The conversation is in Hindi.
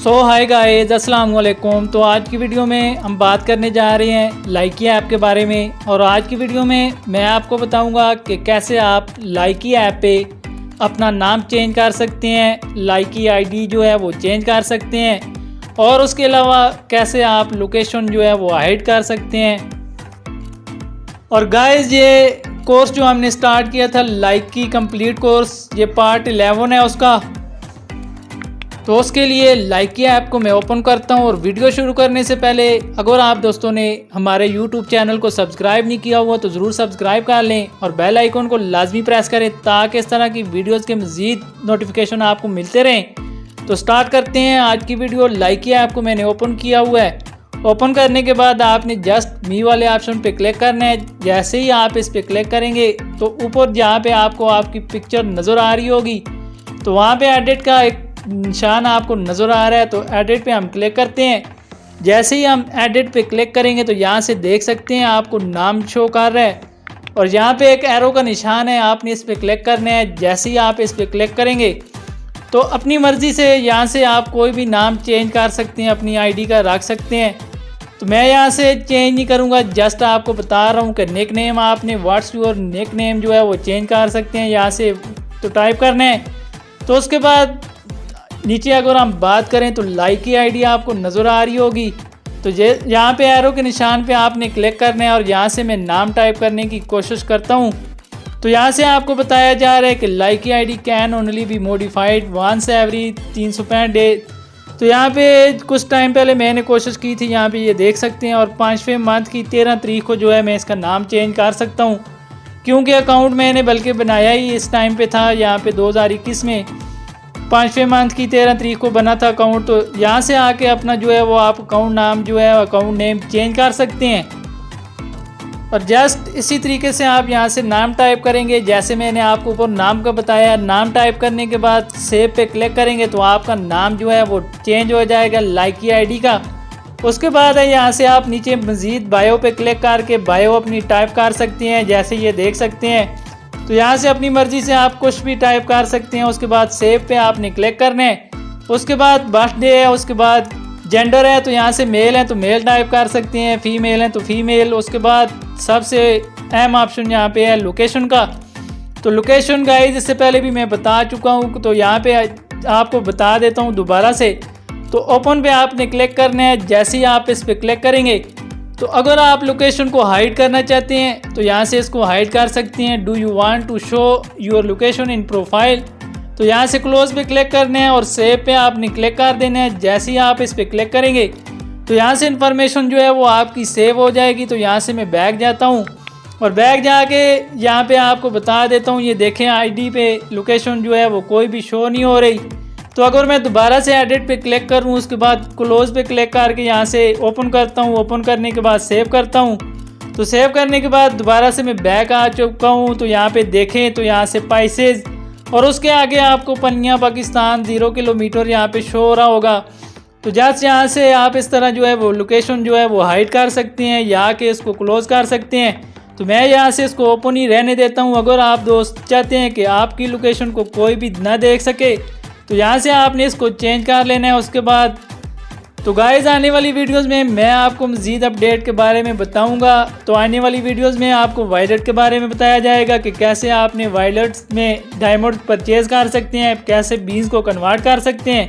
हाय गाइस, अस्सलाम वालेकुम। तो आज की वीडियो में हम बात करने जा रहे हैं लाइकी ऐप के बारे में। और आज की वीडियो में मैं आपको बताऊंगा कि कैसे आप लाइकी ऐप पे अपना नाम चेंज कर सकते हैं, लाइकी आईडी जो है वो चेंज कर सकते हैं, और उसके अलावा कैसे आप लोकेशन जो है वो हाइड कर सकते हैं। और गाइस, ये कोर्स जो हमने स्टार्ट किया था लाइकी कंप्लीट कोर्स, ये पार्ट 11 है उसका। तो उसके लिए लाइकी ऐप को मैं ओपन करता हूं। और वीडियो शुरू करने से पहले अगर आप दोस्तों ने हमारे यूट्यूब चैनल को सब्सक्राइब नहीं किया हुआ तो ज़रूर सब्सक्राइब कर लें और बेल आइकन को लाजमी प्रेस करें ताकि इस तरह की वीडियोस के मज़ीद नोटिफिकेशन आपको मिलते रहें। तो स्टार्ट करते हैं आज की वीडियो। लाइकी ऐप को मैंने ओपन किया हुआ है। ओपन करने के बाद आपने जस्ट मी वाले ऑप्शन पे क्लिक करना है। जैसे ही आप इस पर क्लिक करेंगे तो ऊपर जहाँ पे आपको आपकी पिक्चर नज़र आ रही होगी तो वहाँ पे एडिट का एक निशान आपको नज़र आ रहा है, तो एडिट पे हम क्लिक करते हैं। जैसे ही हम एडिट पे क्लिक करेंगे तो यहाँ से देख सकते हैं आपको नाम शो कर रहा है और यहाँ पे एक एरो का निशान है, आपने इस पर क्लिक करना है। जैसे ही आप इस पर क्लिक करेंगे तो अपनी मर्ज़ी से यहाँ से आप कोई भी नाम चेंज कर सकते हैं, अपनी आईडी का रख सकते हैं। तो मैं यहाँ से चेंज नहीं करूँगा, जस्ट आपको बता रहा हूँ कि निक नेम आपने व्हाट्स योर निक नेम जो है वो चेंज कर सकते हैं। यहाँ से तो टाइप करना है। तो उसके बाद नीचे अगर हम बात करें तो लाइकी आईडी आपको नज़र आ रही होगी, तो यहाँ पे एरो के निशान पे आपने क्लिक करना है और यहाँ से मैं नाम टाइप करने की कोशिश करता हूँ। तो यहाँ से आपको बताया जा रहा है कि Likee ID can only be modified once every 365 day. तो यहाँ पे कुछ टाइम पहले मैंने कोशिश की थी, यहाँ पे ये देख सकते हैं। और 5वें मंथ की 13 तारीख को जो है मैं इसका नाम चेंज कर सकता हूँ, क्योंकि अकाउंट मैंने बल्कि बनाया ही इस टाइम पे था, यहाँ पे 2021 में 5वें मंथ की 13 तारीख को बना था अकाउंट। तो यहाँ से आके अपना जो है वो आप अकाउंट नाम जो है अकाउंट नेम चेंज कर सकते हैं। और जस्ट इसी तरीके से आप यहाँ से नाम टाइप करेंगे, जैसे मैंने आपको ऊपर नाम का बताया। नाम टाइप करने के बाद सेव पे क्लिक करेंगे तो आपका नाम जो है वो चेंज हो जाएगा लाइकी आईडी का। उसके बाद है यहाँ से आप नीचे मज़ीद बायो पे क्लिक करके बायो अपनी टाइप कर सकते हैं, जैसे ये देख सकते हैं। तो यहाँ से अपनी मर्ज़ी से आप कुछ भी टाइप कर सकते हैं। उसके बाद सेव पे आपने क्लिक करना है। उसके बाद बर्थडे है, उसके बाद जेंडर है, तो यहाँ से मेल है तो मेल टाइप कर सकते हैं, फीमेल है तो फीमेल। उसके बाद सबसे अहम ऑप्शन यहाँ पे है लोकेशन का। तो लोकेशन गाइस इससे पहले भी मैं बता चुका हूँ, तो यहाँ पे आपको बता देता हूँ दोबारा से। तो ओपन पे आपने क्लिक करना है। जैसे ही आप इस पर क्लिक करेंगे तो अगर आप लोकेशन को हाइड करना चाहते हैं तो यहाँ से इसको हाइड कर सकते हैं। Do you want to show your location in profile, तो यहाँ से क्लोज पे क्लिक करना है और सेव पे आपने क्लिक कर देना है। जैसे ही आप इस पर क्लिक करेंगे तो यहाँ से इन्फॉर्मेशन जो है वो आपकी सेव हो जाएगी। तो यहाँ से मैं बैक जाता हूँ और बैक जाके यहाँ पे आपको बता देता हूँ, ये देखें आईडी पे लोकेशन जो है वो कोई भी शो नहीं हो रही। तो अगर मैं दोबारा से एडिट पे क्लिक करूँ, उसके बाद क्लोज पे क्लिक करके यहाँ से ओपन करता हूँ। ओपन करने के बाद सेव करता हूँ। तो सेव करने के बाद दोबारा से मैं बैक आ चुका हूँ। तो यहाँ पे देखें तो यहाँ से पाइसेज और उसके आगे आपको पनिया पाकिस्तान 0 किलोमीटर यहाँ पे शो हो रहा होगा। तो जस्ट यहाँ से आप इस तरह जो है वो लोकेशन जो है वो हाइड कर सकते हैं या कि इसको क्लोज कर सकते हैं। तो मैं यहाँ से इसको ओपन ही रहने देता हूँ। अगर आप दोस्त चाहते हैं कि आपकी लोकेशन को कोई भी ना देख सके तो यहाँ से आपने इसको चेंज कर लेना है। उसके बाद तो गाइस आने वाली वीडियोस में मैं आपको मज़ीद अपडेट के बारे में बताऊंगा। तो आने वाली वीडियोस में आपको वायलेट के बारे में बताया जाएगा कि कैसे आपने वायलेट्स में डायमंड परचेज़ कर सकते हैं, कैसे बीन्स को कन्वर्ट कर सकते हैं।